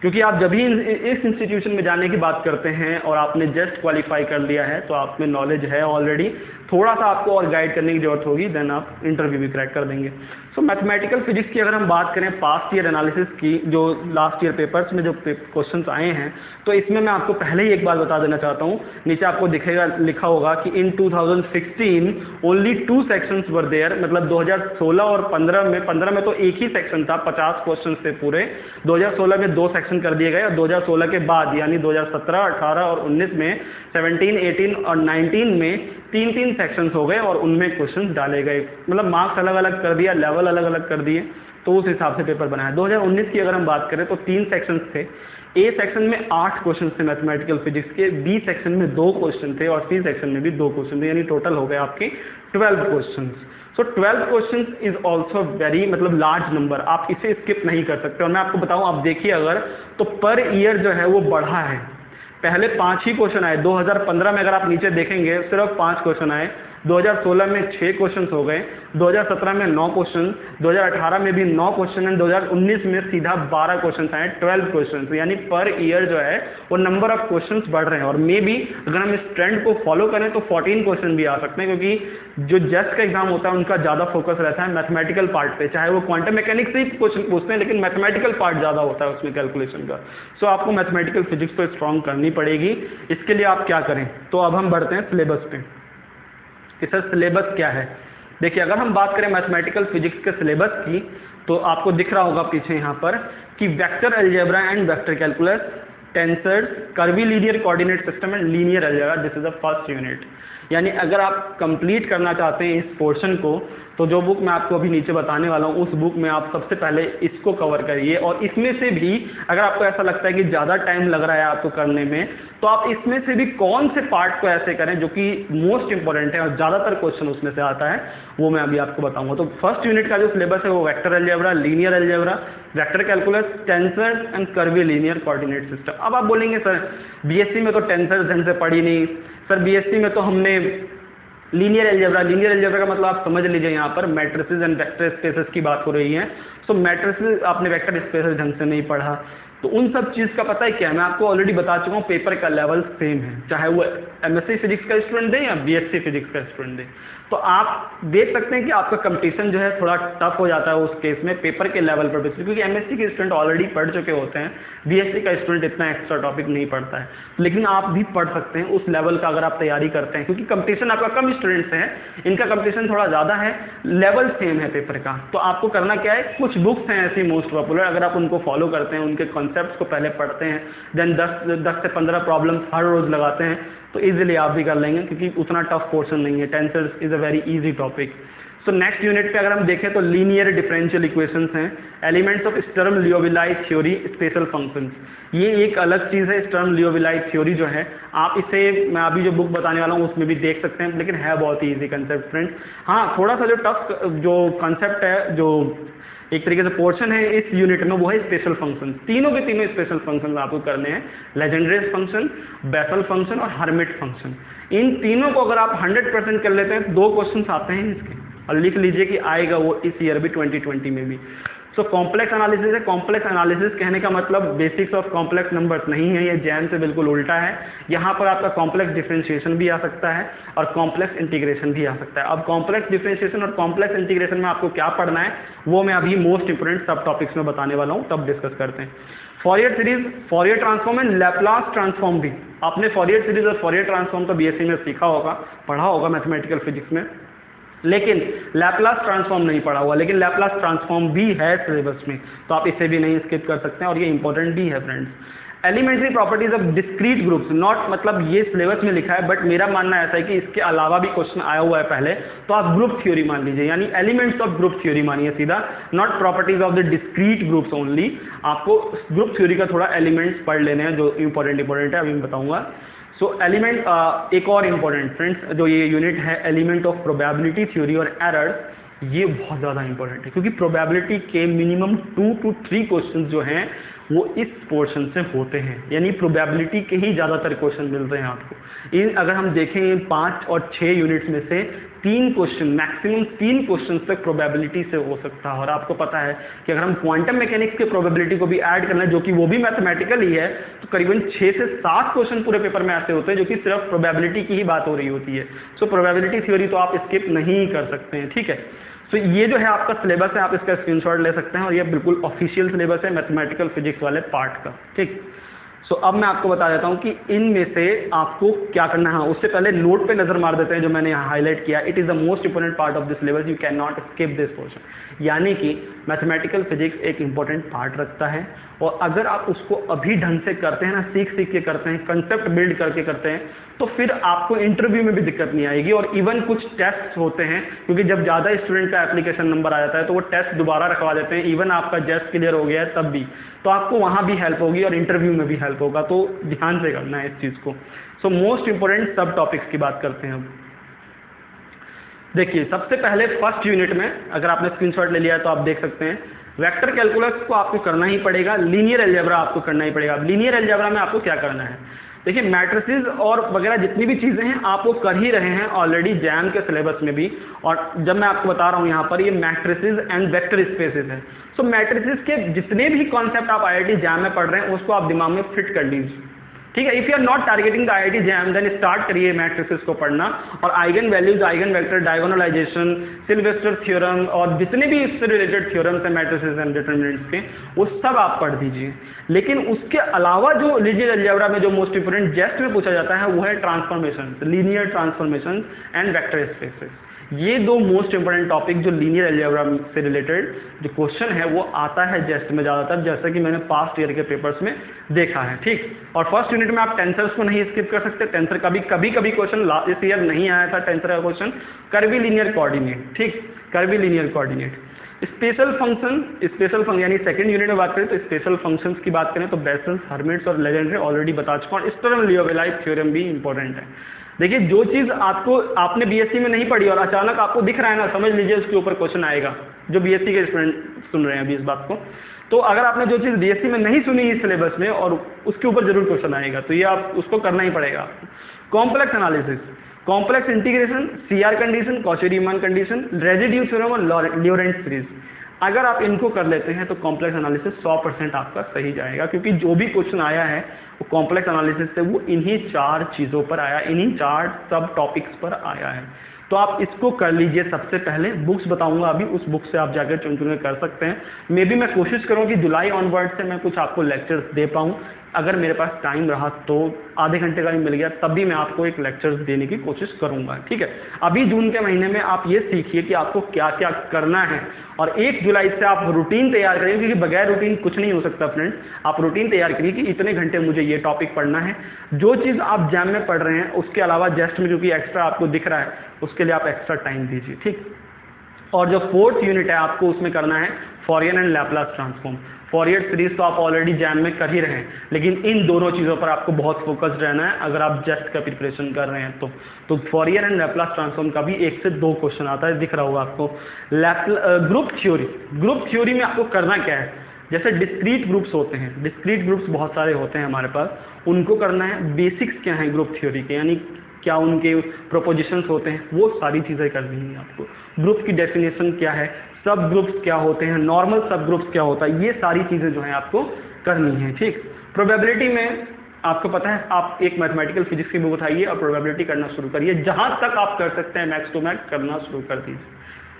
क्योंकि आप जब भी इस इंस्टीट्यूशन में जाने की बात करते हैं और आपने जस्ट क्वालिफाई कर लिया है तो आप में नॉलेज है ऑलरेडी, थोड़ा सा आपको और गाइड करने की जरूरत होगी, देन आप इंटरव्यू भी क्रैक कर देंगे। सो मैथमेटिकल फिजिक्स की अगर हम बात करें पास्ट ईयर एनालिसिस की, जो लास्ट ईयर पेपर्स में जो क्वेश्चंस आए हैं, तो इसमें मैं आपको पहले ही एक बात बता देना चाहता हूं। नीचे आपको दिखेगा, लिखा होगा कि इन 2016 ओनली 2 सेक्शंस वर देयर, मतलब 2016 और 15 में तो एक ही सेक्शन था, 50 क्वेश्चन थे पूरे। 2016 में 2 सेक्शन कर दिए गए और 2016 के बाद यानी 2017, 18 और 19 में 17, 18 और 19 में 3 सेक्शंस हो गए और उनमें क्वेश्चंस डाले गए, मतलब मार्क्स अलग अलग कर दिया, लेवल अलग अलग कर दिए, तो उस हिसाब से पेपर बनाया। 2019 की अगर हम बात करें तो 3 सेक्शंस थे। ए सेक्शन में 8 क्वेश्चन थे मैथमेटिकल फिजिक्स के, बी सेक्शन में 2 क्वेश्चन थे और सी सेक्शन में भी 2 क्वेश्चन थे, यानी टोटल हो गए आपके 12 question. So 12 question is also very मतलब लार्ज नंबर, आप इसे स्किप नहीं कर सकते। और मैं आपको बताऊं, आप देखिए अगर तो पर ईयर जो है वो बढ़ा है, पहले 5 ही क्वेश्चन आए। 2015 में अगर आप नीचे देखेंगे सिर्फ 5 क्वेश्चन आए, 2016 में 6 क्वेश्चन हो गए, 2017 में 9 क्वेश्चन, 2018 में भी 9 क्वेश्चन एंड 2019 में सीधा 12 क्वेश्चन आए, 12 क्वेश्चन। यानी पर ईयर जो है वो नंबर ऑफ क्वेश्चन बढ़ रहे हैं। और मे भी अगर हम इस ट्रेंड को फॉलो करें तो 14 क्वेश्चन भी आ सकते हैं, क्योंकि जो जस्ट का एग्जाम होता है उनका ज्यादा फोकस रहता है मैथमेटिकल पार्ट पे, चाहे वो क्वांटम मैकेनिक्स से ही क्वेश्चन पूछते हैं, लेकिन मैथमेटिकल पार्ट ज्यादा होता है उसमें कैलकुलेशन का। सो आपको मैथमेटिकल फिजिक्स को स्ट्रॉन्ग करनी पड़ेगी। इसके लिए आप क्या करें, तो अब हम बढ़ते हैं सिलेबस पे कि सर सिलेबस क्या है। देखिए, अगर हम बात करें मैथमेटिकल फिजिक्स के सिलेबस की, तो आपको दिख रहा होगा पीछे यहाँ पर कि vector algebra and vector calculus, tensors, curvy linear coordinate system and linear algebra, this is the first unit. यानी अगर आप कंप्लीट करना चाहते हैं इस पोर्शन को, तो जो बुक मैं आपको अभी नीचे बताने वाला हूँ उस बुक में आप सबसे पहले इसको कवर करिए। और इसमें से भी अगर आपको ऐसा लगता है कि ज्यादा टाइम लग रहा है आपको करने में, तो आप इसमें से भी कौन से पार्ट को ऐसे करें जो कि मोस्ट इंपॉर्टेंट है और ज्यादातर क्वेश्चन उसमें से आता है, वो मैं अभी आपको बताऊंगा। तो फर्स्ट यूनिट का जो सिलेबस है वो vector algebra, linear algebra, vector calculus, tensors and curvy linear coordinate system. अब आप बोलेंगे सर बीएससी में तो टेंसर्स ढंग से पढ़ी नहीं, सर बीएससी में तो हमने लीनियर अलजेब्रा का मतलब आप समझ लीजिए, यहाँ पर मैट्रिसेस एंड वेक्टर स्पेसेस की बात हो रही है। सो मैट्रिसेस आपने वेक्टर स्पेसेस ढंग से नहीं पढ़ा, तो उन सब चीज का पता है क्या, मैं आपको ऑलरेडी बता चुका हूँ, पेपर का लेवल सेम है, चाहे वो एमएससी फिजिक्स का स्टूडेंट दे या बीएससी फिजिक्स का स्टूडेंट दे। तो आप देख सकते हैं कि आपका कंपटीशन जो है थोड़ा टफ हो जाता है उस केस में पेपर के लेवल पर बेसिस, क्योंकि एमएससी के स्टूडेंट ऑलरेडी पढ़ चुके होते हैं, बीएससी का स्टूडेंट इतना एक्स्ट्रा टॉपिक नहीं पढ़ता है, लेकिन आप भी पढ़ सकते हैं उस लेवल का अगर आप तैयारी करते हैं, क्योंकि कंपटीशन आपका कम स्टूडेंट्स है, इनका कंपटीशन थोड़ा ज्यादा है, लेवल सेम है पेपर का। तो आपको करना क्या है, कुछ बुक्स हैं ऐसी मोस्ट पॉपुलर, अगर आप उनको फॉलो करते हैं, उनके कॉन्सेप्ट्स को पहले पढ़ते हैं, देन 10 से 15 प्रॉब्लम्स हर रोज लगाते हैं, तो इजीली आप भी कर लेंगे, क्योंकि उतना टफ पोर्शन नहीं है। Tensors is a very easy topic. So next unit पे अगर हम देखें तो लीनियर डिफरेंशियल इक्वेशंस हैं, elements of Sturm Liouville theory, special functions, ये एक अलग चीज है। स्टर्म लियोविलाई थ्योरी जो है, आप इसे मैं अभी जो बुक बताने वाला हूँ उसमें भी देख सकते हैं, लेकिन है बहुत ही इजी कंसेप्ट फ्रेंड्स। हाँ, थोड़ा सा जो टफ जो कंसेप्ट है, जो एक तरीके से पोर्शन है इस यूनिट में, वो है स्पेशल फंक्शन। तीनों के तीनों स्पेशल फंक्शन आपको करने हैं, लेजेंड्रे फंक्शन, बेसल फंक्शन और हर्मिट फंक्शन। इन तीनों को अगर आप 100% कर लेते हैं, 2 क्वेश्चन आते हैं इसके, और लिख लीजिए कि आएगा वो इस ईयर भी 2020 में भी। सो कॉम्प्लेक्स एनालिसिस है। कॉम्प्लेक्स एनालिसिस कहने का मतलब बेसिक्स ऑफ कॉम्प्लेक्स नंबर्स नहीं है, ये जैन से बिल्कुल उल्टा है। यहाँ पर आपका कॉम्प्लेक्स डिफरेंशिएशन भी आ सकता है और कॉम्प्लेक्स इंटीग्रेशन भी आ सकता है। अब कॉम्प्लेक्स डिफरेंशिएशन और कॉम्प्लेक्स इंटीग्रेशन में आपको क्या पढ़ना है, वो मैं अभी मोस्ट इंपोर्टेंट सब टॉपिक्स में बताने वाला हूँ, तब डिस्कस करते हैं। फॉरियर series, फॉरियर transform and Laplace transform भी आपने फॉरियर सीरीज और फॉरियर ट्रांसफॉर्म तो बीएससी में सीखा होगा, पढ़ा होगा मैथमेटिकल फिजिक्स में, लेकिन लैप्लास ट्रांसफॉर्म नहीं पढ़ा हुआ, लेकिन लैप्लास ट्रांसफॉर्म भी है सिलेबस में, तो आप इसे भी नहीं स्किप कर सकते हैं, और ये इंपॉर्टेंट भी है friends. Elementary properties of discrete groups, not मतलब ये सिलेबस में लिखा है, बट मेरा मानना ऐसा है कि इसके अलावा भी क्वेश्चन आया हुआ है पहले, तो आप ग्रुप थ्योरी मान लीजिए, यानी एलिमेंट्स ऑफ ग्रुप थ्योरी मानिए सीधा, not properties of the discrete groups only. आपको ग्रुप थ्योरी का थोड़ा एलिमेंट्स पढ़ लेने हैं जो इंपॉर्टेंट है, अभी मैं बताऊंगा। सो एलिमेंट, एक और इंपॉर्टेंट फ्रेंड्स जो ये यूनिट है, एलिमेंट ऑफ प्रोबेबिलिटी थ्योरी और एरर, ये बहुत ज्यादा इंपॉर्टेंट है, क्योंकि प्रोबेबिलिटी के मिनिमम 2 to 3 क्वेश्चन जो हैं वो इस पोर्शन से होते हैं, यानी प्रोबेबिलिटी के ही ज्यादातर क्वेश्चन मिलते हैं आपको। इन अगर हम देखें 5 और 6 यूनिट्स में से 3 क्वेश्चन, मैक्सिमम 3 क्वेश्चन तक प्रोबेबिलिटी से हो सकता है। और आपको पता है कि अगर हम क्वांटम मैकेनिक्स के प्रोबेबिलिटी को भी ऐड करना है, जो कि वो भी मैथमेटिकल ही है, तो करीबन 6 से 7 क्वेश्चन पूरे पेपर में ऐसे होते हैं जो कि सिर्फ प्रोबेबिलिटी की ही बात हो रही होती है। सो प्रोबेबिलिटी थ्योरी तो आप स्किप नहीं कर सकते हैं, ठीक है। तो ये जो है आपका सिलेबस है, आप इसका स्क्रीनशॉट ले सकते हैं, और ये बिल्कुल ऑफिशियल सिलेबस है मैथमेटिकल फिजिक्स वाले पार्ट का, ठीक। सो अब मैं आपको बता देता हूं कि इनमें से आपको क्या करना है। उससे पहले नोट पे नजर मार देते हैं जो मैंने यहाँ हाईलाइट किया। It is the most important part of this syllabus, you can not skip this portion. यानी कि मैथमेटिकल फिजिक्स एक इंपॉर्टेंट पार्ट रखता है, और अगर आप उसको अभी ढंग से करते हैं ना, सीख के करते हैं, कंसेप्ट बिल्ड करके करते हैं, तो फिर आपको इंटरव्यू में भी दिक्कत नहीं आएगी। और इवन कुछ टेस्ट होते हैं, क्योंकि जब ज्यादा स्टूडेंट का एप्लीकेशन नंबर आ जाता है तो वो टेस्ट दोबारा रखवा देते हैं, इवन आपका जेस्ट क्लियर हो गया है तब भी, तो आपको वहां भी हेल्प होगी और इंटरव्यू में भी हेल्प होगा, तो ध्यान से करना है इस चीज को। सो मोस्ट इंपोर्टेंट सब टॉपिक्स की बात करते हैं अब। देखिए, सबसे पहले फर्स्ट यूनिट में अगर आपने स्क्रीनशॉट ले लिया है तो आप देख सकते हैं, वेक्टर कैलकुलस को आपको करना ही पड़ेगा, लीनियर अलजेब्रा आपको करना ही पड़ेगा। लीनियर अलजेब्रा में आपको क्या करना है, देखिए मैट्रिसेस और वगैरह जितनी भी चीजें हैं आप वो कर ही रहे हैं ऑलरेडी जैम के सिलेबस में भी, और जब मैं आपको बता रहा हूं यहाँ पर ये मैट्रिसेस एंड वेक्टर स्पेसेस है। सो मैट्रिसेस के जितने भी कॉन्सेप्ट आप आईआईटी जैम में पढ़ रहे हैं उसको आप दिमाग में फिट कर लीजिए, ठीक है। If you are not targeting the IIT JAM, then start करिए मैट्रिसेस को पढ़ना, और eigenvalues, eigenvector, diagonalisation, Sylvester theorem और जितने भी इससे रिलेटेड थ्योरम्स हैं मैट्रिसेस एंड डिटरमिनेंट्स के, वो सब आप पढ़ दीजिए। लेकिन उसके अलावा जो लीनियर अलजेब्रा में जो मोस्ट इंपोर्टेंट जेस्ट में पूछा जाता है वो है transformation, linear transformation and vector spaces. ये 2 मोस्ट इंपोर्टेंट टॉपिक जो लीनियर अलजेब्रा से रिलेटेड जो क्वेश्चन है वो आता है जेस्ट में ज्यादातर, जैसा कि मैंने पास्ट ईयर के पेपर्स में देखा है, ठीक। और फर्स्ट यूनिट में आप टेंसर्स को नहीं स्किप कर सकते, टेंसर का भी कभी क्वेश्चन इस ईयर नहीं आया था, टेंसर का क्वेश्चन, कर्वी लीनियर कोऑर्डिनेट, ठीक, curvy linear coordinate. Special function यानी सेकंड यूनिट में बात करें तो स्पेशल फंक्शंस की बात करें तो बेसल्स, हर्मिट्स और लेजेंड्रे ऑलरेडी बता चुका हूं। स्टर्म लियोविलाई थ्योरम भी इंपॉर्टेंट है। देखिए, जो चीज आपने बीएससी में नहीं पढ़ी और अचानक आपको दिख रहा है ना, समझ लीजिए उसके ऊपर क्वेश्चन आएगा, जो बीएससी के स्टूडेंट सुन रहे हैं अभी इस बात को। तो अगर आपने जो चीज बीएससी में नहीं सुनी इस सिलेबस में, और उसके ऊपर जरूर क्वेश्चन आएगा, तो ये आप उसको करना ही पड़ेगा। Complex analysis, complex integration, CR condition, Cauchy Riemann condition, residue theorem और ल्योरेंट सीरीज। अगर आप इनको कर लेते हैं तो कॉम्प्लेक्स एनालिसिस 100% आपका सही जाएगा, क्योंकि जो भी क्वेश्चन आया है वो कॉम्प्लेक्स एनालिसिस से वो इन्हीं 4 चीजों पर आया, इन्हीं 4 सब टॉपिक्स पर आया है। तो आप इसको कर लीजिए। सबसे पहले बुक्स बताऊंगा अभी, उस बुक से आप जाकर चुन चुन कर सकते हैं। मे बी मैं कोशिश करूं कि जुलाई ऑनवर्ड से मैं कुछ आपको लेक्चर्स दे पाऊं। अगर मेरे पास टाइम रहा तो आधे घंटे का भी मिल गया तब भी मैं आपको एक लेक्चर्स देने की कोशिश करूंगा, ठीक है। अभी जून के महीने में आप ये सीखिए कि आपको क्या क्या करना है, और 1 जुलाई से आप रूटीन तैयार करिए, क्योंकि बगैर रूटीन कुछ नहीं हो सकता फ्रेंड्स। आप रूटीन तैयार करिए कि इतने घंटे मुझे ये टॉपिक पढ़ना है। जो चीज आप जैम में पढ़ रहे हैं उसके अलावा जस्ट में क्योंकि एक्स्ट्रा आपको दिख रहा है, उसके लिए आप एक्स्ट्रा टाइम दीजिए, ठीक। और जो 4th यूनिट है आपको उसमें करना है फॉरियर एंड लैपलास ट्रांसफॉर्म। फॉरियर सीरीज तो आप ऑलरेडी जैम में कर ही रहे हैं, लेकिन इन दोनों चीजों पर आपको बहुत फोकस्ड रहना है अगर आप जस्ट का प्रिपरेशन कर रहे हैं तो फॉरियर एंड लैपलास ट्रांसफॉर्म का भी 1 से 2 क्वेश्चन आता है, दिख रहा होगा आपको। ग्रुप थ्योरी में आपको करना क्या है, जैसे डिस्क्रीट ग्रुप्स होते हैं, डिस्क्रीट ग्रुप्स बहुत सारे होते हैं हमारे पास, उनको करना है बेसिक्स क्या है ग्रुप थ्योरी के, यानी क्या उनके प्रोपोजिशंस होते हैं, वो सारी चीजें करनी है आपको। ग्रुप की डेफिनेशन क्या है, सब ग्रुप्स क्या होते हैं, नॉर्मल सब ग्रुप्स क्या होता है, ये सारी चीजें जो है आपको करनी है, ठीक। प्रोबेबिलिटी में आपको पता है, आप एक मैथमेटिकल फिजिक्स की बुक उठाइए और प्रोबेबिलिटी करना शुरू करिए। जहां तक आप कर सकते हैं मैक्स टू मैक्स करना शुरू कर दीजिए।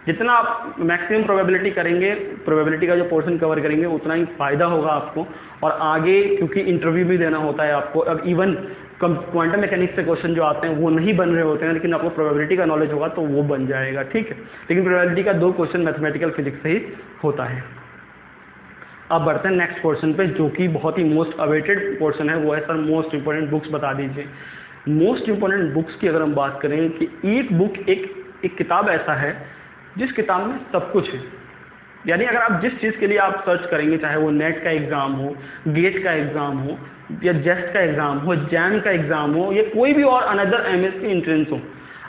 जितना आप मैक्सिमम प्रोबेबिलिटी करेंगे, प्रोबेबिलिटी का जो पोर्शन कवर करेंगे, उतना ही फायदा होगा आपको। और आगे क्योंकि इंटरव्यू भी देना होता है आपको, अब इवन क्वांटम मैकेनिक्स से क्वेश्चन जो आते हैं वो नहीं बन रहे होते हैं, लेकिन आपको प्रोबेबिलिटी का नॉलेज होगा तो वो बन जाएगा, ठीक है। लेकिन प्रोबेबिलिटी का 2 क्वेश्चन मैथमेटिकल फिजिक्स से ही होता है। अब बढ़ते हैं नेक्स्ट पोर्शन पे, जो कि बहुत ही मोस्ट अवेटेड पोर्शन है, वो है सर मोस्ट इंपोर्टेंट बुक्स बता दीजिए। मोस्ट इंपोर्टेंट बुक्स की अगर हम बात करें कि एक बुक एक किताब ऐसा है जिस किताब में सब कुछ है, यानी अगर आप जिस चीज के लिए आप सर्च करेंगे, चाहे वो नेट का एग्जाम हो, गेट का एग्जाम हो, या जेस्ट का एग्जाम हो, जैम का एग्जाम हो, या कोई भी और अनदर एमएससी एंट्रेंस हो,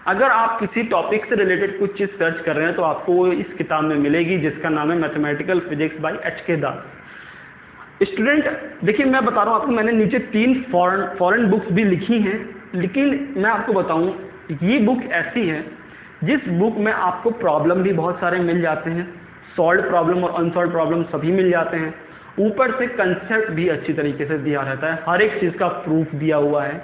अगर आप किसी टॉपिक से रिलेटेड कुछ चीज सर्च कर रहे हैं तो आपको वो इस किताब में मिलेगी, जिसका नाम है मैथमेटिकल फिजिक्स बाय एच.के. दास। स्टूडेंट देखिए, मैं बता रहा हूं आपको, मैंने नीचे 3 फॉरेन बुक्स भी लिखी हैं, लेकिन मैं आपको बताऊं ये बुक ऐसी है जिस बुक में आपको प्रॉब्लम भी बहुत सारे मिल जाते हैं, सॉल्व प्रॉब्लम और अनसॉल्व प्रॉब्लम सभी मिल जाते हैं, ऊपर से कंसेप्ट भी अच्छी तरीके से दिया रहता है, हर एक चीज का प्रूफ दिया हुआ है,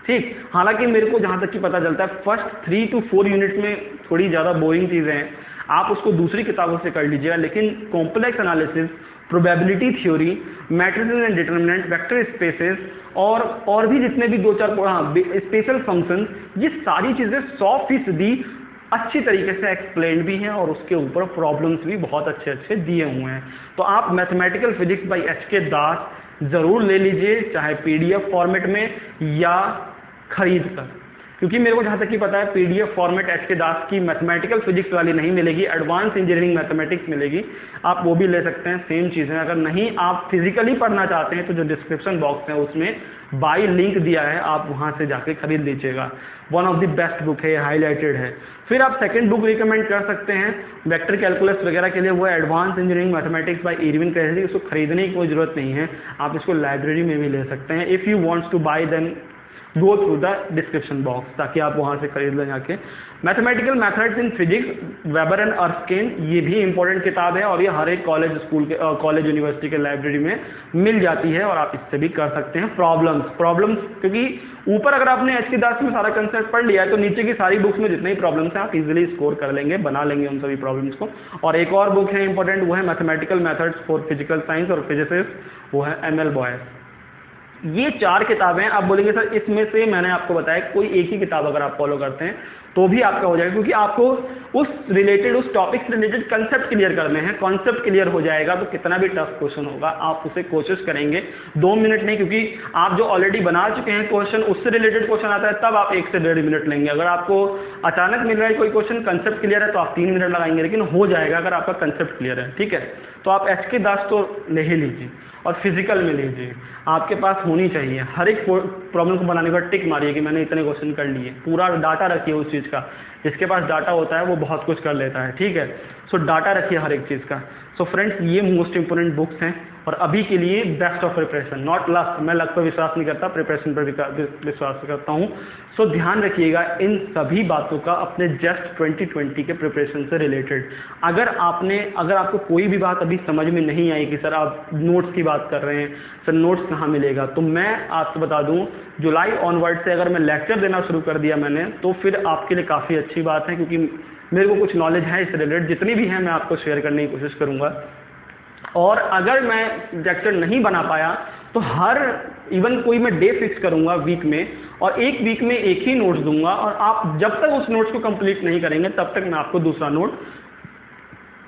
ठीक। हालांकि मेरे को जहां तक कि पता चलता है फर्स्ट 3 to 4 यूनिट में थोड़ी ज्यादा बोरिंग चीजें हैं, आप उसको दूसरी किताबों से कर लीजिएगा, लेकिन complex analysis, probability theory, matrices and determinant, vector spaces और भी जितने भी 2-4 स्पेशल फंक्शन, ये सारी चीजें 100% अच्छी तरीके से एक्सप्लेन भी हैं और उसके ऊपर प्रॉब्लम्स भी बहुत अच्छे अच्छे दिए हुए हैं। तो आप मैथमेटिकल फिजिक्स बाय एच.के. दास जरूर ले लीजिए, चाहे पीडीएफ फॉर्मेट में या खरीद कर, क्योंकि मेरे को जहां तक कि पता है पीडीएफ फॉर्मेट एच.के. दास की मैथमेटिकल फिजिक्स वाली नहीं मिलेगी, एडवांस इंजीनियरिंग मैथमेटिक्स मिलेगी, आप वो भी ले सकते हैं, सेम चीज है। अगर नहीं आप फिजिकली पढ़ना चाहते हैं तो जो डिस्क्रिप्शन बॉक्स है उसमें बाय लिंक दिया है, आप वहां से जाके खरीद लीजिएगा। One of the best book है, हाईलाइटेड है। फिर आप सेकंड बुक रिकमेंड कर सकते हैं वेक्टर कैलकुलस वगैरह के लिए, वो advance engineering mathematics bye Irwin Cassidy. उसको खरीदने की कोई जरूरत नहीं है, आप इसको लाइब्रेरी में भी ले सकते हैं। If you wants to buy then go through the description box, ताकि आप वहां से खरीद लें जाके। Mathematical methods in physics, Weber and Arfken, ये भी इंपॉर्टेंट किताब है और ये हर एक कॉलेज स्कूल के कॉलेज यूनिवर्सिटी के लाइब्रेरी में मिल जाती है, और आप इससे भी कर सकते हैं। प्रॉब्लम्स क्योंकि ऊपर अगर आपने एच.के. दास में सारा कंसेप्ट पढ़ लिया है तो नीचे की सारी बुक्स में जितने भी प्रॉब्लम्स हैं आप इजीली स्कोर कर लेंगे, बना लेंगे उन सभी प्रॉब्लम्स को। और एक और बुक है इंपॉर्टेंट, वो है mathematical methods for physical science और फिजिसिस्ट, वो है एम.एल. बॉयस। ये 4 किताबें, आप बोलेंगे सर इसमें से मैंने आपको बताया कोई एक ही किताब अगर आप फॉलो करते हैं तो भी आपका हो जाएगा, क्योंकि आपको उस टॉपिक से रिलेटेड कंसेप्ट क्लियर करने हैं। कॉन्सेप्ट क्लियर हो जाएगा तो कितना भी टफ क्वेश्चन होगा आप उसे कोशिश करेंगे 2 मिनट नहीं, क्योंकि आप जो ऑलरेडी बना चुके हैं क्वेश्चन, उससे रिलेटेड क्वेश्चन आता है तब आप 1 से 1.5 मिनट लेंगे। अगर आपको अचानक मिल रहा है कोई क्वेश्चन, कंसेप्ट क्लियर है तो आप 3 मिनट लगाएंगे, लेकिन हो जाएगा अगर आपका कंसेप्ट क्लियर है, ठीक है। तो आप एच.के. दास तो ले ही लीजिए और फिजिकल में लीजिए, आपके पास होनी चाहिए। हर एक प्रॉब्लम को बनाने का टिक मारिए कि मैंने इतने क्वेश्चन कर लिए, पूरा डाटा रखिए उस चीज का। जिसके पास डाटा होता है वो बहुत कुछ कर लेता है, ठीक है। सो डाटा रखिए हर एक चीज़ का। सो फ्रेंड्स, ये मोस्ट इंपोर्टेंट बुक्स हैं और अभी के लिए best of preparation, not luck. मैं लक पर विश्वास नहीं करता, प्रिपरेशन पर विश्वास करता हूँ। सो ध्यान रखिएगा इन सभी बातों का अपने जस्ट 2020 के प्रिपरेशन से रिलेटेड। अगर आपको कोई भी बात अभी समझ में नहीं आई कि सर आप नोट्स की बात कर रहे हैं, सर नोट्स कहाँ मिलेगा, तो मैं आपको बता दूं जुलाई ऑनवर्ड से अगर मैं लेक्चर देना शुरू कर दिया मैंने, तो फिर आपके लिए काफ़ी अच्छी बात है, क्योंकि मेरे को कुछ नॉलेज है इससे रिलेटेड, जितनी भी है मैं आपको शेयर करने की कोशिश करूंगा। और अगर मैं लेक्चर नहीं बना पाया तो इवन कोई मैं डे फिक्स करूंगा वीक में, और एक वीक में एक ही नोट्स दूंगा, और आप जब तक उस नोट्स को कंप्लीट नहीं करेंगे तब तक मैं आपको दूसरा नोट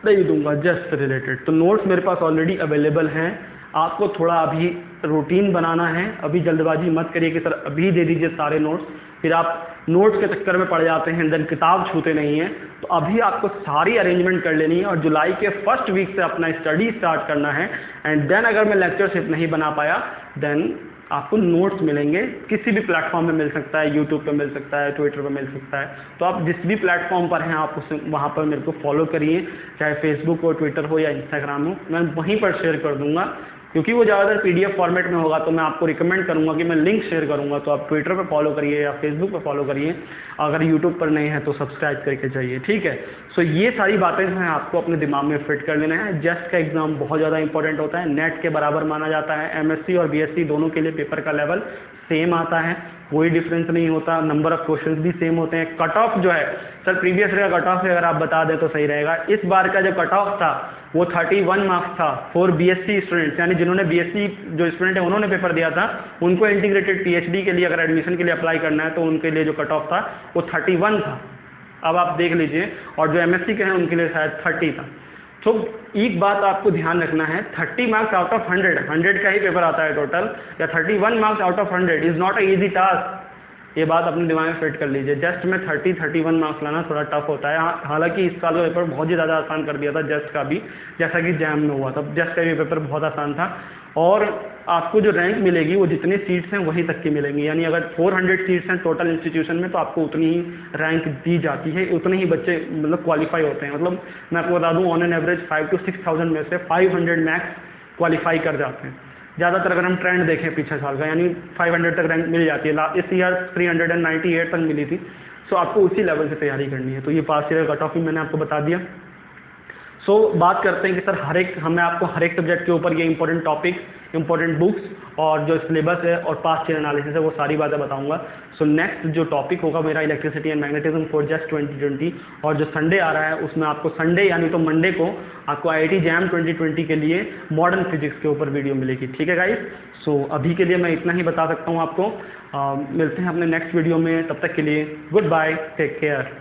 नहीं दूंगा जस्ट रिलेटेड। तो नोट्स मेरे पास ऑलरेडी अवेलेबल हैं। आपको थोड़ा अभी रूटीन बनाना है, अभी जल्दबाजी मत करिए कि सर अभी दे दीजिए सारे नोट्स, फिर आप नोट्स के चक्कर में पड़ जाते हैं, देन किताब छूते नहीं हैं। तो अभी आपको सारी अरेंजमेंट कर लेनी है और जुलाई के फर्स्ट वीक से अपना स्टडी स्टार्ट करना है। एंड देन अगर मैं लेक्चरशिप नहीं बना पाया, देन आपको नोट्स मिलेंगे, किसी भी प्लेटफॉर्म में मिल सकता है, यूट्यूब पे मिल सकता है, ट्विटर पे मिल सकता है। तो आप जिस भी प्लेटफॉर्म पर हैं आप उसे वहाँ पर मेरे को फॉलो करिए, चाहे फेसबुक हो, ट्विटर हो या इंस्टाग्राम हो, मैं वहीं पर शेयर कर दूंगा। क्योंकि वो ज़्यादातर पीडीएफ फॉर्मेट में होगा, तो मैं आपको रिकमेंड करूंगा कि मैं लिंक शेयर करूंगा, तो आप ट्विटर पर फॉलो करिए या फेसबुक पर फॉलो करिए। अगर यूट्यूब पर नहीं है तो सब्सक्राइब करके जाइए, ठीक है। सो ये सारी बातें जो हैं आपको अपने दिमाग में फिट कर लेना है। जस्ट का एग्जाम बहुत ज़्यादा इंपॉर्टेंट होता है, नेट के बराबर माना जाता है। एमएससी और बीएससी दोनों के लिए पेपर का लेवल सेम आता है, कोई डिफरेंस नहीं होता, नंबर ऑफ क्वेश्चंस भी सेम होते हैं। कट ऑफ जो है सर प्रीवियस ईयर का कट ऑफ अगर आप बता दें तो सही रहेगा। इस बार का जो कट ऑफ था वो 31 मार्क्स था फॉर बीएससी स्टूडेंट्स, यानी जिन्होंने बीएससी जो स्टूडेंट है उन्होंने पेपर दिया था, उनको इंटीग्रेटेड पीएचडी के लिए अगर एडमिशन के लिए अप्लाई करना है तो उनके लिए जो कट ऑफ था वो 31 था। अब आप देख लीजिए, और जो एमएससी के हैं उनके लिए शायद 30 था। तो एक बात आपको ध्यान रखना है, 30 मार्क्स आउट ऑफ 100 का ही पेपर आता है टोटल, या 31 marks out of 100 is not a easy task. ये बात अपने दिमाग में फिट कर लीजिए। जस्ट में 31 मार्क्स लाना थोड़ा टफ होता है। हालांकि इस साल का पेपर बहुत ही ज़्यादा आसान कर दिया था जस्ट का भी, जैसा कि जैम में हुआ था। जस्ट का भी पेपर बहुत आसान था, और आपको जो रैंक मिलेगी वो जितनी सीट्स हैं वहीं तक की मिलेंगी। यानी अगर 400 सीट्स हैं टोटल इंस्टीट्यूशन में, तो आपको उतनी ही रैंक दी जाती है, उतने ही बच्चे मतलब क्वालिफाई होते हैं। मतलब मैं आपको बता दूं, ऑन एन एवरेज 5 to 6,000 में से 500 मैक्स क्वालिफाई कर जाते हैं। ज़्यादातर अगर हम ट्रेंड देखें पीछे साल का, यानी 500 तक रैंक मिल जाती है। इस ईयर 398 तक मिली थी। सो आपको उसी लेवल से तैयारी करनी है। तो ये पास ईयर कट ऑफ भी मैंने आपको बता दिया। सो बात करते हैं कि सर मैं आपको हर एक सब्जेक्ट के ऊपर ये इंपॉर्टेंट टॉपिक, इंपॉर्टेंट बुक्स और जो सिलेबस है और पास्ट ईयर एनालिसिस है वो सारी बातें बताऊंगा। सो नेक्स्ट जो टॉपिक होगा मेरा electricity and magnetism for just 2020, और जो संडे आ रहा है उसमें आपको संडे यानी तो मंडे को आपको आईआईटी जैम 2020 के लिए मॉडर्न फिजिक्स के ऊपर वीडियो मिलेगी, ठीक है गाइस। सो अभी के लिए मैं इतना ही बता सकता हूँ आपको। मिलते हैं अपने नेक्स्ट वीडियो में, तब तक के लिए गुड बाय, टेक केयर।